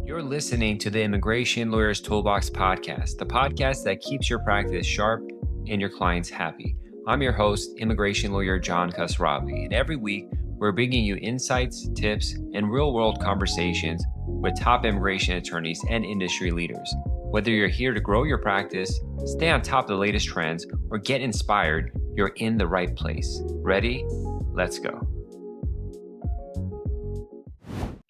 You're listening to the Immigration Lawyers Toolbox podcast, the podcast that keeps your practice sharp and your clients happy. I'm your host, immigration lawyer John Khosravi, and every week we're bringing you insights, tips, and real-world conversations with top immigration attorneys and industry leaders. Whether you're here to grow your practice, stay on top of the latest trends, or get inspired, you're in the right place. Ready? Let's go.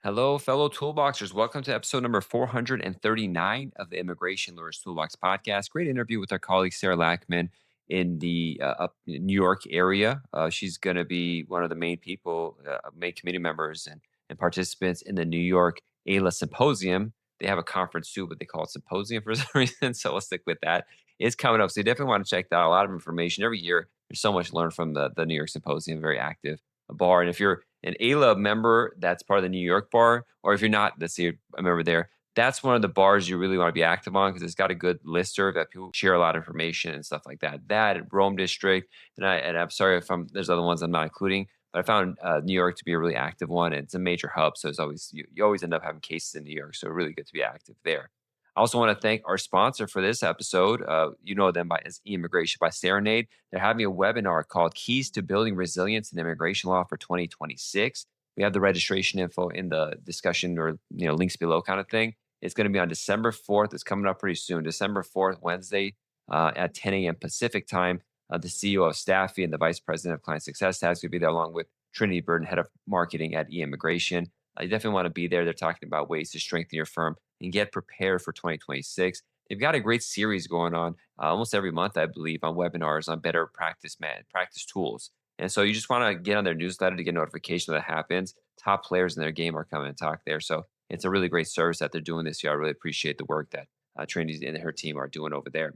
Hello, fellow Toolboxers. Welcome to episode number 439 of the Immigration Lawyers Toolbox podcast. Great interview with our colleague, Sarah Lachman, in the New York area. She's going to be one of the main people, main committee members and participants in the New York AILA Symposium. They have a conference too, but they call it Symposium for some reason, so we'll stick with that. It's coming up, so you definitely want to check that out. A lot of information every year. There's so much to learn from the New York Symposium, very active bar. And if you're an AILA member, that's part of the New York bar, or if you're not, let's say a member there, that's one of the bars you really want to be active on because it's got a good listserv that people share a lot of information and stuff like that. That Rome District, and I'm sorry if there's other ones I'm not including, but I found New York to be a really active one. And it's a major hub, so it's always you always end up having cases in New York, so really good to be active there. I also want to thank our sponsor for this episode. You know them as eImmigration by Serenade. They're having a webinar called Keys to Building Resilience in Immigration Law for 2026. We have the registration info in the discussion or links below kind of thing. It's going to be on December 4th. It's coming up pretty soon. December 4th, Wednesday at 10 a.m. Pacific time. The CEO of Staffy and the Vice President of Client Success Task will be there along with Trinity Burton, Head of Marketing at eImmigration. You definitely want to be there. They're talking about ways to strengthen your firm and get prepared for 2026. They've got a great series going on almost every month, I believe, on webinars on better practice tools. And so you just want to get on their newsletter to get notification that happens. Top players in their game are coming and talk there. So it's a really great service that they're doing this year. I really appreciate the work that Trinity and her team are doing over there.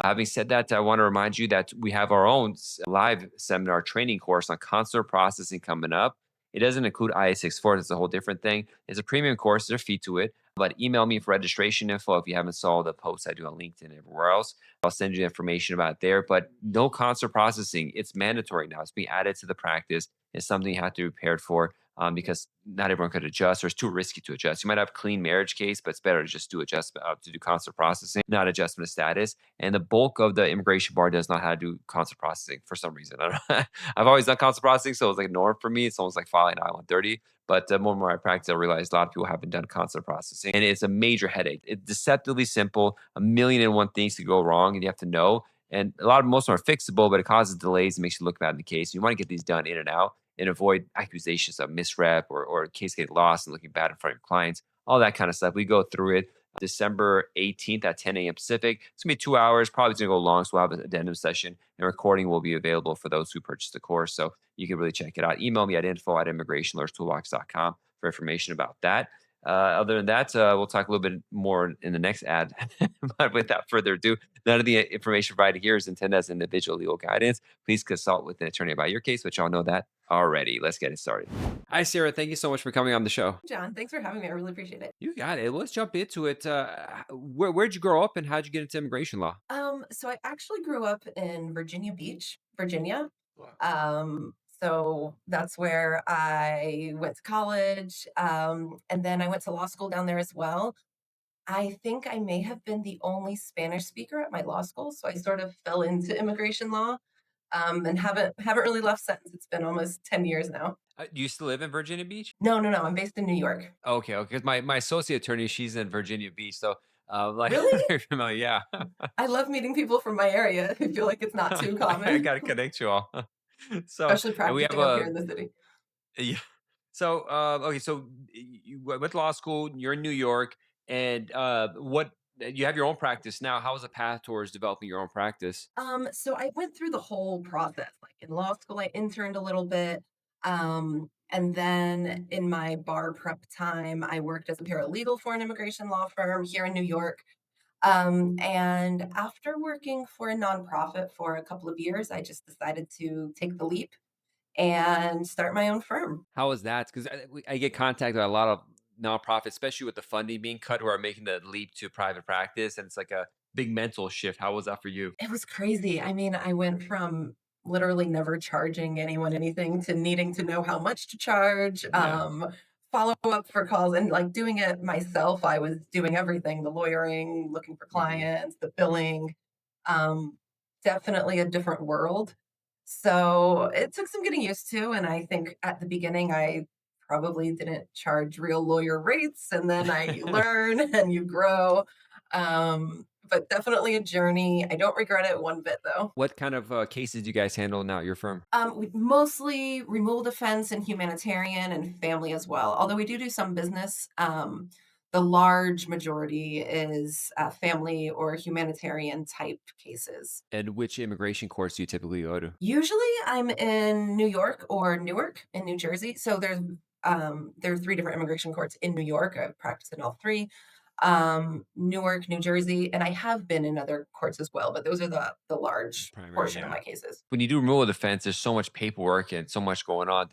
Having said that, I want to remind you that we have our own live seminar training course on consular processing coming up. It doesn't include IA-64. It's a whole different thing. It's a premium course. There's a fee to it. But email me for registration info if you haven't saw the posts I do on LinkedIn and everywhere else. I'll send you information about it there. But no consular processing. It's mandatory now. It's being added to the practice. It's something you have to be prepared for because not everyone could adjust or it's too risky to adjust. You might have a clean marriage case, but it's better to just do adjustment to do consular processing, not adjustment of status. And the bulk of the immigration bar does not know how to do consular processing for some reason. I don't know. I've always done consular processing, so it's like a norm for me. It's almost like filing I-130. But more and more I practice, I realize a lot of people haven't done consular processing. And it's a major headache. It's deceptively simple, 1,000,001 things to go wrong, and you have to know. And most of them are fixable, but it causes delays and makes you look bad in the case. You want to get these done in and out and avoid accusations of misrep or case getting lost and looking bad in front of your clients, all that kind of stuff. We go through it December 18th at 10 a.m. Pacific. It's going to be 2 hours, probably going to go long, so we'll have an addendum session, and recording will be available for those who purchase the course, so you can really check it out. Email me at info@immigrationlawyerstoolbox.com for information about that. Other than that, we'll talk a little bit more in the next ad. But without further ado, none of the information provided here is intended as individual legal guidance. Please consult with an attorney about your case, which y'all know that already. Let's get it started. Hi, Sarah. Thank you so much for coming on the show. John, thanks for having me. I really appreciate it. You got it. Let's jump into it. Where'd you grow up and how'd you get into immigration law? So I actually grew up in Virginia Beach, Virginia. Wow. So that's where I went to college. And then I went to law school down there as well. I think I may have been the only Spanish speaker at my law school, so I sort of fell into immigration law, and haven't really left since. It's been almost 10 years now. Do you still live in Virginia Beach? No, I'm based in New York. Okay. Because my associate attorney, she's in Virginia Beach. So, Really? very familiar. Yeah. I love meeting people from my area. I feel like it's not too I common, got to connect you all. So, especially and we have practicing up here in the city. yeah. So, okay. So you went to law school, you're in New York, and what you have your own practice now. How was the path towards developing your own practice? So I went through the whole process. Like in law school, I interned a little bit. And then in my bar prep time, I worked as a paralegal for an immigration law firm here in New York. And after working for a nonprofit for a couple of years, I just decided to take the leap and start my own firm. How was that? Because I get contacted by a lot of nonprofits, especially with the funding being cut, who are making the leap to private practice, and it's like a big mental shift. How was that for you? It was crazy. I mean, I went from literally never charging anyone anything to needing to know how much to charge, Yeah. follow up for calls and, like, doing it myself, I was doing everything, the lawyering, looking for Mhm. clients, the billing, um, definitely a different world. So, it took some getting used to, and I think at the beginning, I probably didn't charge real lawyer rates, and then you learn and you grow, but definitely a journey. I don't regret it one bit, though. What kind of, cases do you guys handle now at your firm? We mostly removal defense and humanitarian and family as well. Although we do some business, the large majority is family or humanitarian type cases. And which immigration courts do you typically go to? Usually, I'm in New York or Newark in New Jersey. So there are three different immigration courts in New York. I've practiced in all three. Newark, New Jersey, and I have been in other courts as well. But those are the large Primary, portion of yeah. my cases. When you do removal defense, there's so much paperwork and so much going on.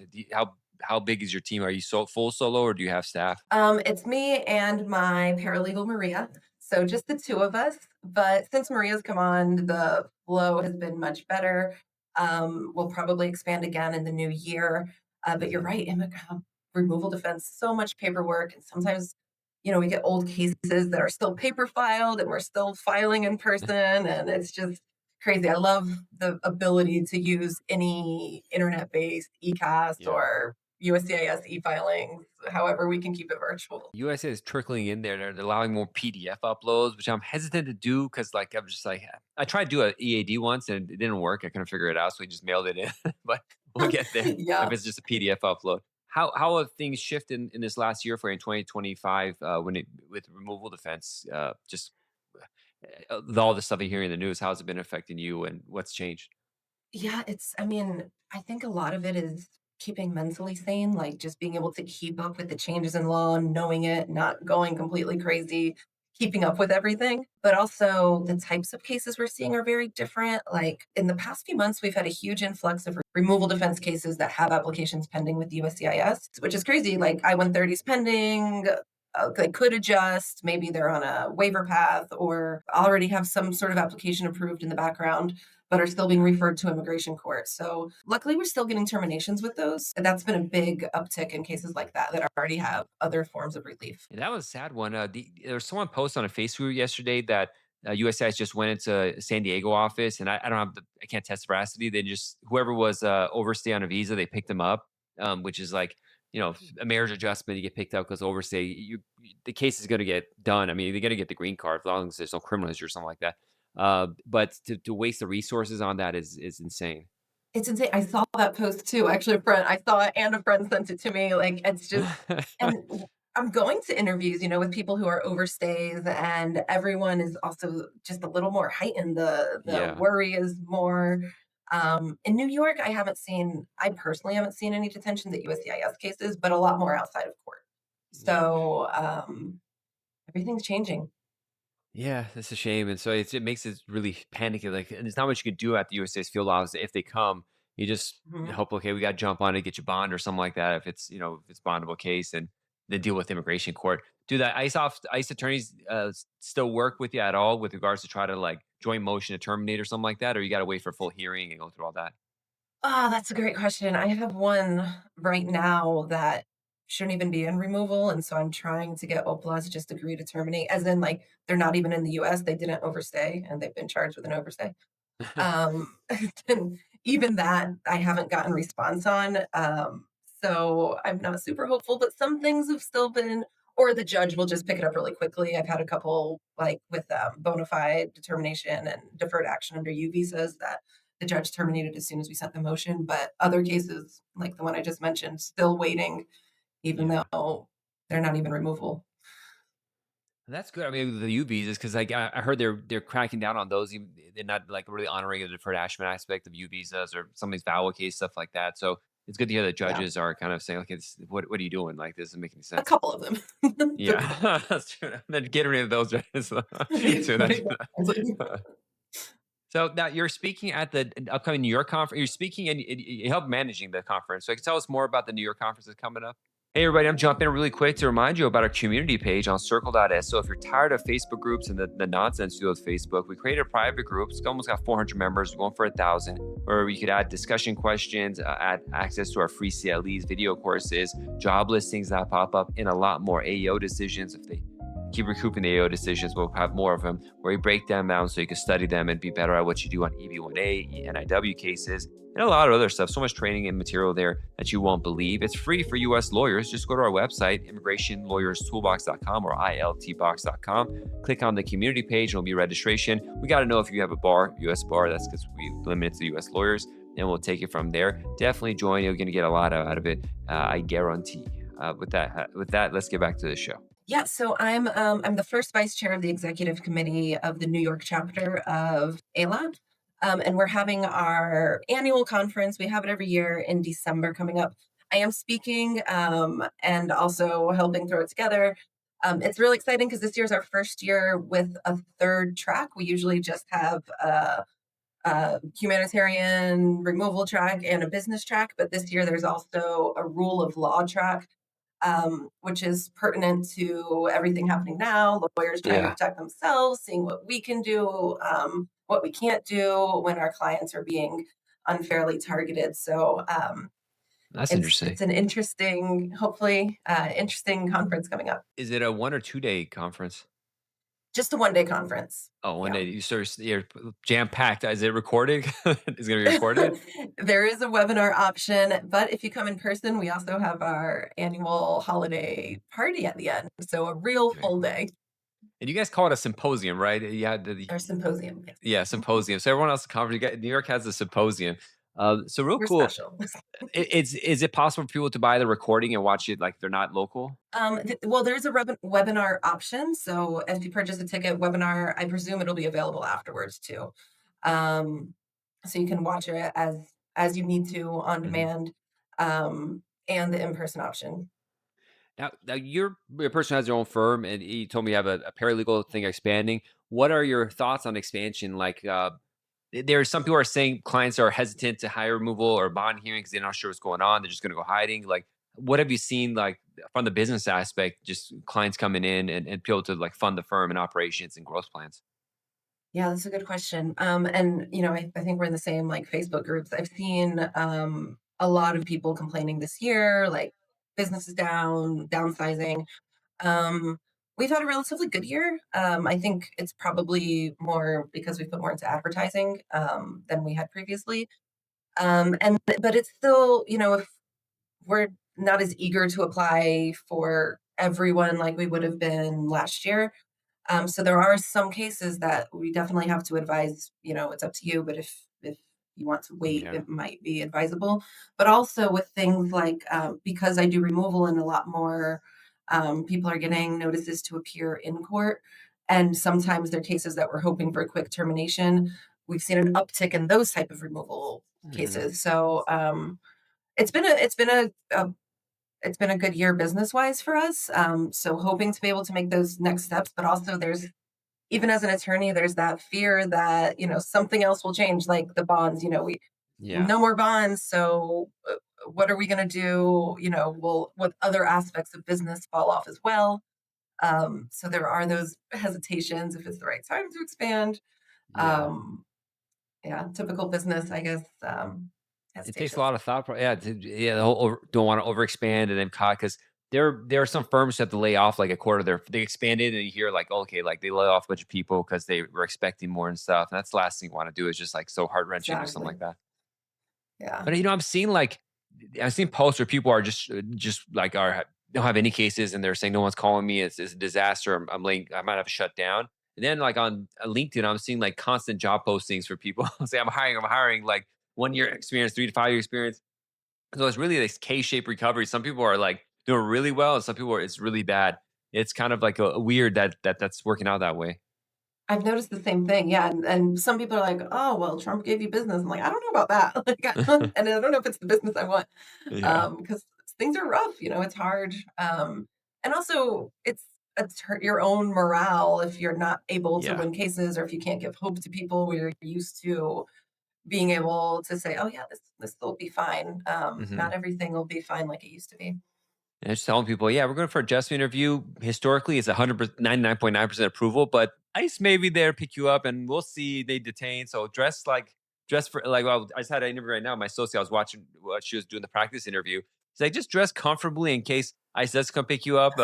How big is your team? Are you full solo or do you have staff? It's me and my paralegal Maria, so just the 2 of us, but since Maria's come on, the flow has been much better. We'll probably expand again in the new year, but you're Mhm. right, removal defense, so much paperwork, and sometimes, we get old cases that are still paper filed, and we're still filing in person, and it's just crazy. I love the ability to use any internet-based ECAS Yeah. or USCIS e-filings, however we can keep it virtual. USA is trickling in there. They're allowing more PDF uploads, which I'm hesitant to do because, like, I'm just like, I tried to do a EAD once and it didn't work. I couldn't figure it out, so we just mailed it in. But we'll get there if Yeah. it's just a PDF upload. How have things shifted in this last year for you in 2025 when it with removal defense? Just with all the stuff you hear in the news, how's it been affecting you and what's changed? Yeah, I mean, I think a lot of it is keeping mentally sane, like just being able to keep up with the changes in law, knowing it, not going completely crazy, keeping up with everything. But also, the types of cases we're seeing are very different. Like in the past few months, we've had a huge influx of removal defense cases that have applications pending with USCIS, which is crazy. Like I-130 is pending. They could adjust. Maybe they're on a waiver path or already have some sort of application approved in the background but are still being referred to immigration court. So luckily, we're still getting terminations with those. And that's been a big uptick in cases like that that already have other forms of relief. Yeah, that was a sad one. There was someone posted on a Facebook group yesterday that USIS just went into San Diego office, and I don't have I can't test veracity. They just whoever was overstay on a visa, they picked them up, which is like a marriage adjustment. You get picked up because overstay. The case is going to get done. I mean, they're going to get the green card as long as there's no criminal history or something like that. But to waste the resources on that is insane. It's insane. I saw that post too. Actually, I saw it and a friend sent it to me. Like, it's just, and I'm going to interviews, with people who are overstays, and everyone is also just a little more heightened. The Yeah, worry is more. In New York, I personally haven't seen any detentions at USCIS cases, but a lot more outside of court. yeah. So everything's changing. Yeah, that's a shame, and so it makes it really panicky. Like, and there's not much you can do at the USA's field office if they come. You just Mhm. hope, okay, we got to jump on it, get you bond or something like that. If it's if it's bondable case, and then deal with immigration court. Do that ICE attorneys still work with you at all with regards to try to like joint motion to terminate or something like that, or you got to wait for full hearing and go through all that? Oh, that's a great question. I have one right now that shouldn't even be in removal, and so I'm trying to get OPLA to just agree to terminate, as in, like, they're not even in the US, they didn't overstay, and they've been charged with an overstay. And even that, I haven't gotten response on, so I'm not super hopeful, but some things have still been or the judge will just pick it up really quickly. I've had a couple, like, with, bona fide determination and deferred action under U visas that the judge terminated as soon as we sent the motion, but other cases, like the one I just mentioned, still waiting even Yeah. though they're not even removable. That's good. I mean, the U visas, because like I heard they're cracking down on those. They're not like really honoring the deferred action aspect of U visas or some of these VAWA case stuff like that. So it's good to hear that Yeah, judges are kind of saying, okay, what are you doing? Like this doesn't make any a sense. couple of them. They're good. Yeah, that's true. Then get rid of those judges. So that's Exactly. so now you're speaking at the upcoming New York conference. You're speaking and you help managing the conference. So, can you tell us more about the New York conference that's coming up? Hey, everybody, I'm jumping in really quick to remind you about our community page on circle.s. So, if you're tired of Facebook groups and the nonsense you do with Facebook, we created a private group. It's almost got 400 members. We're going for 1,000, where you could add discussion questions, add access to our free CLEs, video courses, job listings that pop up, and a lot more AEO decisions. If they keep recouping the AO decisions, we'll have more of them where we break them down so you can study them and be better at what you do on EB1A, NIW cases, and a lot of other stuff. So much training and material there that you won't believe. It's free for US lawyers. Just go to our website, immigrationlawyerstoolbox.com or iltbox.com. Click on the community page, and it'll be registration. We got to know if you have a bar, US bar. That's because we limit it to US lawyers, and we'll take it from there. Definitely join. You're going to get a lot out of it. I guarantee. With that, let's get back to the show. Yeah, so I'm the first vice chair of the executive committee of the New York chapter of AILA, and we're having our annual conference. We have it every year in December coming up. I am speaking and also helping throw it together. It's really exciting because this year is our first year with a third track. We usually just have a humanitarian removal track and a business track, but this year there's also a rule of law track, which is pertinent to everything happening now. Lawyers trying to Yeah, protect themselves, seeing what we can do, what we can't do when our clients are being unfairly targeted. So that's it's interesting. an interesting, hopefully, interesting conference coming up. Is it a 1 or 2 day conference? Just a 1 day conference. Oh, one Yeah. day you sort of you're jam packed. Is it recorded? Is it gonna be recorded? There is a webinar option, but if you come in person, we also have our annual holiday party at the end. So a real Very full cool. day, And you guys call it a symposium, right? Yeah, our symposium. Yes. yeah, symposium. So everyone else in conference, New York has a symposium. So real We're cool. special. Is it possible for people to buy the recording and watch it like they're not local? Well, there's a webinar option. So if you purchase a ticket webinar, I presume it'll be available afterwards too. Um, so you can watch it as you need to on Mhm. demand, and the in-person option. Now you're a person who has their own firm, and you told me you have a paralegal thing expanding. What are your thoughts on expansion? Like, there are some people are saying clients are hesitant to hire removal or bond hearing because they're not sure what's going on. They're just going to go hiding. Like, what have you seen like from the business aspect? Just clients coming in and be able to like fund the firm and operations and growth plans. Yeah, that's a good question. And I think we're in the same like Facebook groups. I've seen a lot of people complaining this year, like business is down, downsizing. Um, we've had a relatively good year. I think it's probably more because we put more into advertising than we had previously. But it's still, if we're not as eager to apply for everyone like we would have been last year. So there are some cases that we definitely have to advise, it's up to you, but if you want to wait, Yeah. it might be advisable. But also with things like because I do removal and a lot more people are getting notices to appear in court, and sometimes they're cases that we're hoping for a quick termination. We've seen an uptick in those type of removal Hmm. cases. So it's been a good year business wise for us. So hoping to be able to make those next steps, but also there's even as an attorney, there's that fear that, something else will change, like the bonds, we Yeah. no more bonds. So what are we going to do? Will what other aspects of business fall off as well? So there are those hesitations if it's the right time to expand. Yeah. Um, yeah, typical business, I guess, It takes a hesitations. lot of thought. Yeah. Yeah. The whole don't want to overexpand and then caught because there are some firms who have to lay off like a quarter of their they expanded and you hear like okay like they lay off a bunch of people because they were expecting more and stuff. And that's the last thing you want to do is just like so heart wrenching or something Exactly. like that. Yeah, But I'm seeing like I've seen posts where people are just like don't have any cases and they're saying no one's calling me. It's a disaster. I'm laying. I might have to shut down. And then like on LinkedIn, I'm seeing like constant job postings for people say I'm hiring. I'm hiring. Like 1 year experience, 3 to 5 year experience. So it's really this K-shaped recovery. Some people are like doing really well, and some people are it's really bad. It's kind of like a weird that's working out that way. I've noticed the same thing. Yeah, and some people are like, "Oh, well, Trump gave you business." I'm like, "I don't know about that." Like, and I don't know if it's the business I want, Yeah. because things are rough. It's hard, and also it's hurt your own morale if you're not able to Yeah. win cases or if you can't give hope to people where you're used to being able to say, "Oh yeah, this will be fine." Hmm. Not everything will be fine like it used to be. And just telling people, yeah, we're going for a adjustment interview. Historically, it's 99.9% approval, but ICE may be there, pick you up, and we'll see. They detain. So dress for like, well, I just had an interview right now. My associate, I was watching what she was doing the practice interview. She's like, just dress comfortably in case ICE does come pick you up.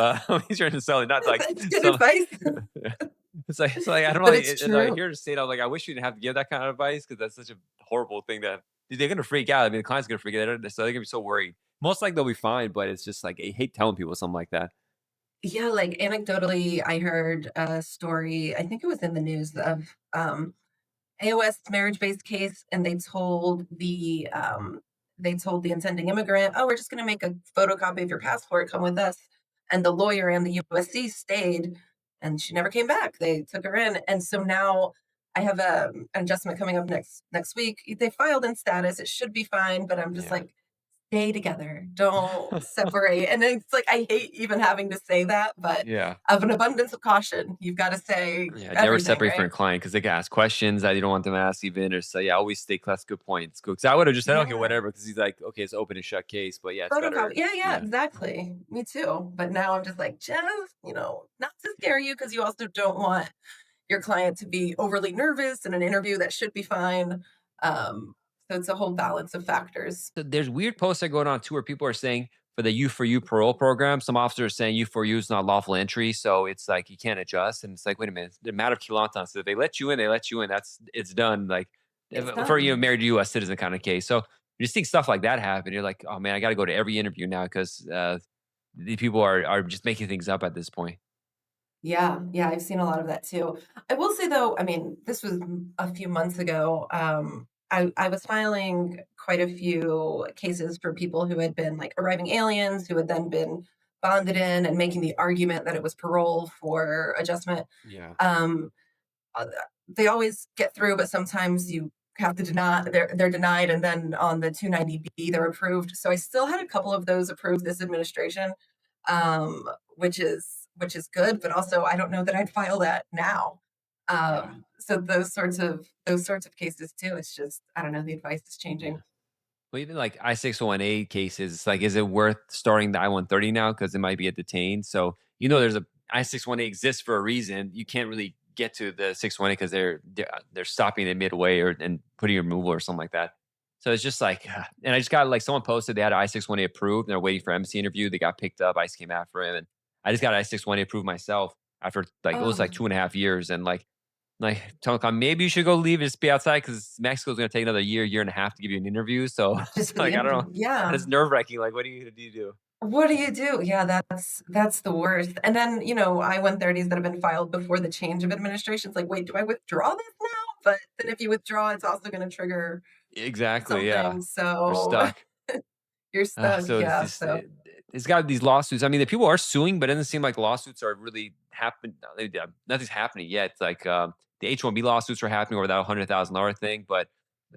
He's trying to sell it, not like That's good some. advice, It's like I don't know. but it's And I true. hear her say it. I was like, I wish you didn't have to give that kind of advice because that's such a horrible thing that they're gonna freak out. I mean, the client's gonna freak out, so they're gonna be so worried. Most likely they'll be fine, but it's just like I hate telling people something like that. Yeah, like, anecdotally, I heard a story, I think it was in the news of, AOS marriage-based case, and they told the intending immigrant, "Oh, we're just gonna make a photocopy of your passport, come with us." And the lawyer and the USC stayed, and she never came back. They took her in, and so now I have an adjustment coming up next week. They filed in status, it should be fine, but I'm just Yeah. like, "Stay together, don't separate." And it's like, I hate even having to say that, but Yeah. of an abundance of caution, you've gotta say Yeah. Never everything, separate from right? your client because they can ask questions that you don't want them to ask even or say, yeah, always stay class. Good point. It's good. Because I would have just said, okay, Yeah. whatever. Because he's like, okay, it's open and shut case. But yeah, it's Photocopy. better. Yeah, yeah, Yeah. exactly. Me too. But now I'm just like, just, not to scare you because you also don't want your client to be overly nervous in an interview that should be fine. Um, so it's a whole balance of factors. So there's weird posts that going on too where people are saying for the U4U parole program, some officers are saying U4U is not lawful entry, so it's like you can't adjust. And it's like, wait a minute, the matter of Kilantan. So if they let you in, they let you in. That's it's done. Like It's for done. married to U.S. citizen kind of case. So you just think stuff like that happen. You're like, oh man, I got to go to every interview now because the people are just making things up at this point. Yeah, yeah, I've seen a lot of that too. I will say though, I mean, this was a few months ago. I was filing quite a few cases for people who had been like arriving aliens who had then been bonded in and making the argument that it was parole for adjustment. Yeah. Um, uh, they always get through, but sometimes you have to deny they're denied, and then on the 290B they're approved. So I still had a couple of those approved this administration, um, which is good, but also I don't know that I'd file that now. Yeah. So those sorts of cases too. It's just I don't know. The advice is Yeah. changing. Well, even like I-601A cases, it's like, is it worth starting the I-130 now? Because it might be a detained. So, there's a I-618 exists for a reason. You can't really get to the 618 because they're stopping it midway and putting a removal or something like that. So it's just like, and I just got like someone posted they had I-618 approved and they're waiting for MC interview. They got picked up. ICE came after him, and I just got I-618 approved myself after like it was like Oh, 2.5 years, and like, telecom, maybe you should go leave and just be outside because Mexico's gonna take another year and a half to give you an interview. So just it's for the like, I don't know. interview. And Yeah. it's nerve wracking. Like, what do you do? What do you do? Yeah, that's the worst. And then, I-130s that have been filed before the change of administration. It's like, wait, do I withdraw this now? But then if you withdraw, it's also going to trigger Exactly. Yeah. something. We're So stuck. you're stuck. So it's Yeah. just, So it's got these lawsuits. I mean, the people are suing, but it doesn't seem like lawsuits are really happening. Nothing's happening yet. It's like the H-1B lawsuits are happening over that $100,000 thing, but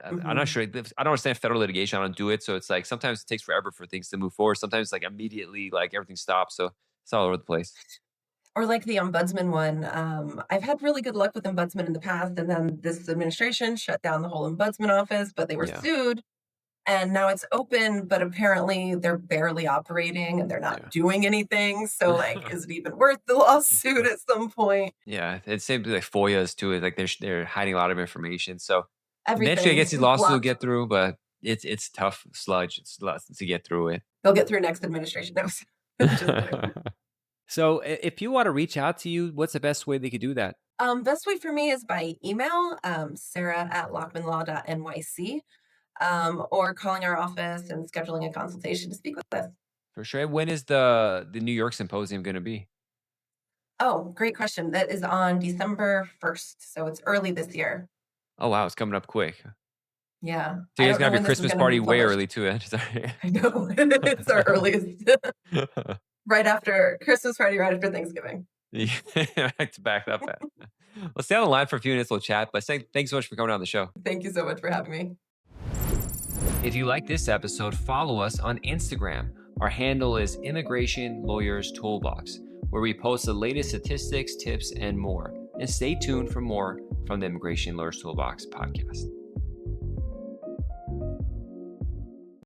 I'm not mhm. sure. I don't understand federal litigation. I don't do it. So it's like sometimes it takes forever for things to move forward. Sometimes like immediately, like everything stops. So it's all over the place. Or like the ombudsman one. I've had really good luck with ombudsman in the past, and then this administration shut down the whole ombudsman office, but they were Yeah. sued. And now it's open, but apparently they're barely operating and they're not Yeah. doing anything. So, like, is it even worth the lawsuit at some point? Yeah, it's same thing like FOIAs too. Is like they're hiding a lot of information. So eventually, I guess Everything these is lawsuits will blocked. get through, but it's tough sludge. It's a lot to get through it. They'll get through next administration. No, just kidding. So if you want to reach out to you, what's the best way they could do that? Best way for me is by email, sarah@lockmanlaw.nyc, or calling our office and scheduling a consultation to speak with us. For sure. When is the New York symposium going to be? Oh, great question. That is on December 1st. So it's early this year. Oh wow, it's coming up quick. Yeah. So I you guys don't gonna know have your when this is Christmas going to party be way published. early too. Sorry. I know. It's our earliest. Right after Christmas party, right after Thanksgiving. Yeah, back to back up. Well, stay on the line for a few minutes. We'll chat. But thanks so much for coming on the show. Thank you so much for having me. If you like this episode, follow us on Instagram. Our handle is Immigration Lawyers Toolbox, where we post the latest statistics, tips, and more. And stay tuned for more from the Immigration Lawyers Toolbox podcast.